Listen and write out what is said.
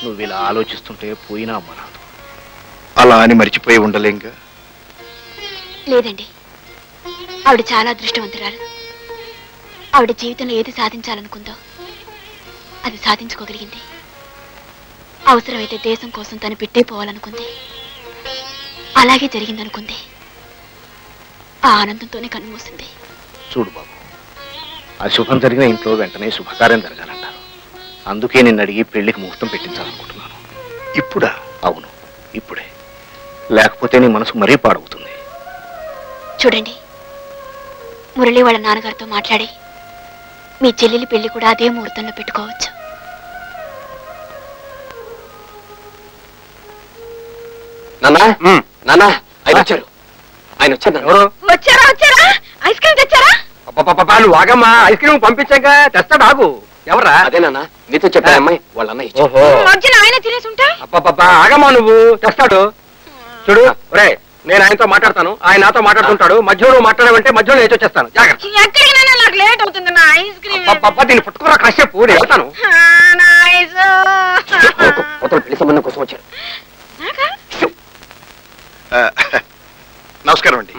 నువ్వు ఇలా ఆలోచిస్తుంటే పోయినా అమ్మ రాదు. అలా అని మర్చిపోయి ఉండలేంగా? లేదండి, ఆవిడ చాలా అదృష్టవంతురాలు. ఆవిడ జీవితంలో ఏది సాధించాలనుకుందో అది సాధించుకోగలిగింది. అవసరమైతే దేశం కోసం తను పెట్టే పోవాలనుకుంది. అలాగే జరిగిందనుకుంది. ఆ ఆనందంతోనే కన్నుమూసింది. చూడు బాబు, అశుభం జరిగిన ఇంట్లో వెంటనే శుభకార్యం జరగాలంటారు. అందుకే నిన్ను అడిగి పెళ్లికి ముహూర్తం పెట్టించాలనుకుంటున్నాను. ఇప్పుడా? అవును, ఇప్పుడే. లేకపోతే నీ మనసు మరీ పాడవుతుంది. చూడండి, మురళి వాళ్ళ నాన్నగారితో మాట్లాడి మీ చెల్లెలి పెళ్లి కూడా అదే ముహూర్తంలో పెట్టుకోవచ్చు. నాన్న ఆయన వచ్చారు. ఆయన వచ్చారు. వచ్చారా వచ్చారా? ఐస్ క్రీమ్ తెచ్చారా? నువ్వు ఆగమ్మా, ఐస్ క్రీమ్ పంపించాక తెస్తాడు. ఆగు. ఎవరా? అదేనా నీతో చెప్పా అమ్మాయి వాళ్ళ అన్నయ్య. ఆయన తినేసి ఉంటా. ఆగమ్మా, నువ్వు తెస్తాడు. చూడు ఒరే, నేను ఆయనతో మాట్లాడతాను, ఆయన నాతో మాట్లాడుతుంటాడు. మధ్యలో నువ్వు మాట్లాడమంటే మధ్యలో నేను వచ్చేస్తాను. జాగ్రత్త. నాకు లేట్ అవుతుంది. నా ఐస్ క్రీమ్ దీన్ని పట్టుకురా కాసేపు, నేను వెళ్తాను. పెళ్లి సంబంధం కోసం వచ్చారు. నమస్కారం అండి.